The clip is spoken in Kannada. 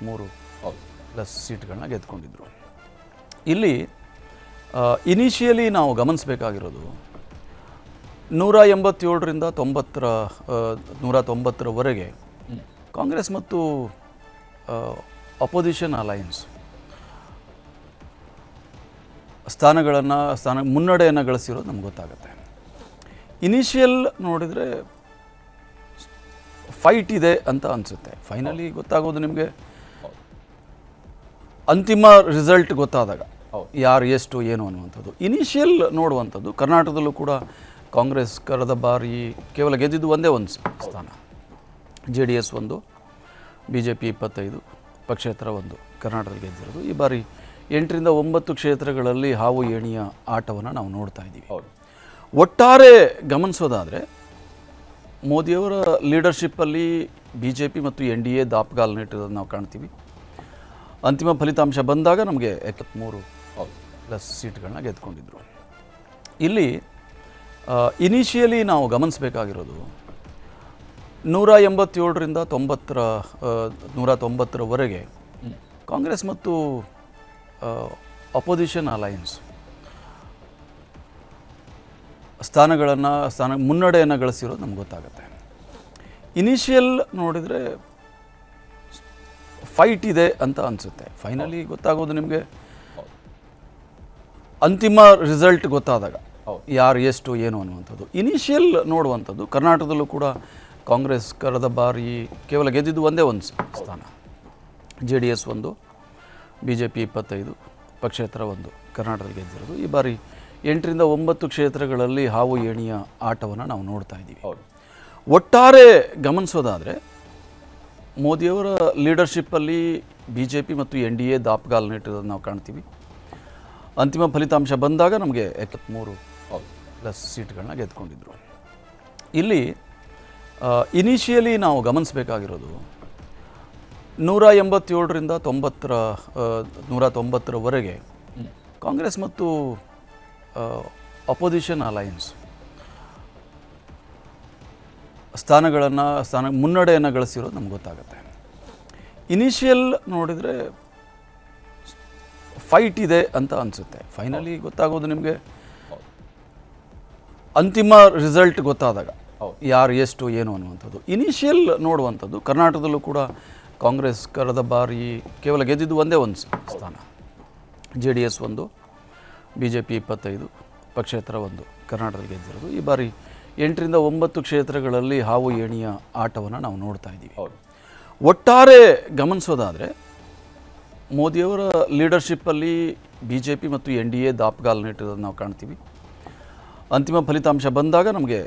73 ಪ್ಲಸ್ ಸೀಟ್ಗಳನ್ನ ಗೆದ್ಕೊಂಡಿದ್ರು. ಇಲ್ಲಿ ಇನಿಷಿಯಲಿ ನಾವು ಗಮನಿಸಬೇಕಾಗಿರೋದು 187ರಿಂದ 190ರವರೆಗೆ ಕಾಂಗ್ರೆಸ್ ಮತ್ತು ಅಪೋಸಿಷನ್ ಅಲಯನ್ಸ್ ಮುನ್ನಡೆಯನ್ನು ಗಳಿಸಿರೋದು ನಮ್ಗೆ ಗೊತ್ತಾಗುತ್ತೆ. ಇನಿಷಿಯಲ್ ನೋಡಿದರೆ ಫೈಟ್ ಇದೆ ಅಂತ ಅನಿಸುತ್ತೆ. ಫೈನಲಿ ಗೊತ್ತಾಗೋದು ನಿಮಗೆ ಅಂತಿಮ ರಿಸಲ್ಟ್ ಗೊತ್ತಾದಾಗ ಯಾರು ಎಷ್ಟು ಏನು ಅನ್ನುವಂಥದ್ದು. ಇನಿಷಿಯಲ್ ನೋಡುವಂಥದ್ದು ಕರ್ನಾಟಕದಲ್ಲೂ ಕೂಡ ಕಾಂಗ್ರೆಸ್ ಕಳೆದ ಬಾರಿ ಕೇವಲ ಗೆದ್ದಿದ್ದು ಒಂದೇ ಒಂದು ಸ್ಥಾನ, JDS 1, BJP 25, ಪಕ್ಷೇತರ 1 ಕರ್ನಾಟಕದಲ್ಲಿ ಗೆದ್ದಿರೋದು. ಈ ಬಾರಿ 8ರಿಂದ 9 ಕ್ಷೇತ್ರಗಳಲ್ಲಿ ಹಾವು ಏಣಿಯ ಆಟವನ್ನು ನಾವು ನೋಡ್ತಾ ಇದ್ದೀವಿ. ಒಟ್ಟಾರೆ ಗಮನಿಸೋದಾದರೆ ಮೋದಿಯವರ ಲೀಡರ್ಶಿಪ್ಪಲ್ಲಿ BJP ಮತ್ತು NDA ದಾಪುಗಾಲನ್ನ ಇಟ್ಟಿರೋದು ನಾವು ಕಾಣ್ತೀವಿ. ಅಂತಿಮ ಫಲಿತಾಂಶ ಬಂದಾಗ ನಮಗೆ 73 ಪ್ಲಸ್ ಸೀಟ್ಗಳನ್ನ ಗೆದ್ಕೊಂಡಿದ್ರು. ಇಲ್ಲಿ ಇನಿಷಿಯಲಿ ನಾವು ಗಮನಿಸಬೇಕಾಗಿರೋದು 187ರಿಂದ 190ರವರೆಗೆ ಕಾಂಗ್ರೆಸ್ ಮತ್ತು ಅಪೋಸಿಷನ್ ಅಲಯನ್ಸ್ ಮುನ್ನಡೆಯನ್ನು ಗಳಿಸಿರೋದು ನಮ್ಗೆ ಗೊತ್ತಾಗುತ್ತೆ. ಇನಿಷಿಯಲ್ ನೋಡಿದರೆ ಫೈಟ್ ಇದೆ ಅಂತ ಅನಿಸುತ್ತೆ. ಫೈನಲಿ ಗೊತ್ತಾಗೋದು ನಿಮಗೆ ಅಂತಿಮ ರಿಸಲ್ಟ್ ಗೊತ್ತಾದಾಗ ಯಾರು ಎಷ್ಟು ಏನು ಅನ್ನುವಂಥದ್ದು. ಇನಿಷಿಯಲ್ ನೋಡುವಂಥದ್ದು ಕರ್ನಾಟಕದಲ್ಲೂ ಕೂಡ ಕಾಂಗ್ರೆಸ್ ಕಳೆದ ಬಾರಿ ಕೇವಲ ಗೆದ್ದಿದ್ದು ಒಂದೇ ಒಂದು ಸ್ಥಾನ, JDS 1, BJP 25, ಪಕ್ಷೇತರ 1 ಕರ್ನಾಟಕದಲ್ಲಿ ಗೆದ್ದಿರೋದು. ಈ ಬಾರಿ 8ರಿಂದ 9 ಕ್ಷೇತ್ರಗಳಲ್ಲಿ ಹಾವು ಏಣಿಯ ಆಟವನ್ನು ನಾವು ನೋಡ್ತಾ ಇದ್ದೀವಿ. ಒಟ್ಟಾರೆ ಗಮನಿಸೋದಾದರೆ ಮೋದಿಯವರ ಲೀಡರ್ಶಿಪ್ಪಲ್ಲಿ BJP ಮತ್ತು NDA ದಾಪುಗಾಲನ್ನ ಇಟ್ಟಿರೋದು ನಾವು ಕಾಣ್ತೀವಿ. ಅಂತಿಮ ಫಲಿತಾಂಶ ಬಂದಾಗ ನಮಗೆ 73 ಪ್ಲಸ್ ಸೀಟ್ಗಳನ್ನ ಗೆದ್ಕೊಂಡಿದ್ರು. ಇಲ್ಲಿ ಇನಿಷಿಯಲಿ ನಾವು ಗಮನಿಸಬೇಕಾಗಿರೋದು 187ರಿಂದ 190ರವರೆಗೆ ಕಾಂಗ್ರೆಸ್ ಮತ್ತು ಅಪೋಸಿಷನ್ ಅಲಯನ್ಸ್ ಮುನ್ನಡೆಯನ್ನು ಗಳಿಸಿರೋದು ನಮ್ಗೆ ಗೊತ್ತಾಗುತ್ತೆ. ಇನಿಷಿಯಲ್ ನೋಡಿದರೆ ಫೈಟ್ ಇದೆ ಅಂತ ಅನಿಸುತ್ತೆ. ಫೈನಲಿ ಗೊತ್ತಾಗೋದು ನಿಮಗೆ ಅಂತಿಮ ರಿಸಲ್ಟ್ ಗೊತ್ತಾದಾಗ ಯಾರು ಎಷ್ಟು ಏನು ಅನ್ನುವಂಥದ್ದು. ಇನಿಷಿಯಲ್ ನೋಡುವಂಥದ್ದು ಕರ್ನಾಟಕದಲ್ಲೂ ಕೂಡ ಕಾಂಗ್ರೆಸ್ ಕಳೆದ ಬಾರಿ ಕೇವಲ ಗೆದ್ದಿದ್ದು ಒಂದೇ ಒಂದು ಸ್ಥಾನ, JDS 1, BJP 25, ಪಕ್ಷೇತರ 1 ಕರ್ನಾಟಕದಲ್ಲಿ ಗೆದ್ದಿರೋದು. ಈ ಬಾರಿ 8ರಿಂದ 9 ಕ್ಷೇತ್ರಗಳಲ್ಲಿ ಹಾವು ಏಣಿಯ ಆಟವನ್ನು ನಾವು ನೋಡ್ತಾ ಇದ್ದೀವಿ. ಒಟ್ಟಾರೆ ಗಮನಿಸೋದಾದರೆ ಮೋದಿಯವರ ಲೀಡರ್ಶಿಪ್ಪಲ್ಲಿ BJP ಮತ್ತು NDA ದಾಪುಗಾಲನ್ನ ಇಟ್ಟಿರೋದು ನಾವು ಕಾಣ್ತೀವಿ. ಅಂತಿಮ ಫಲಿತಾಂಶ ಬಂದಾಗ ನಮಗೆ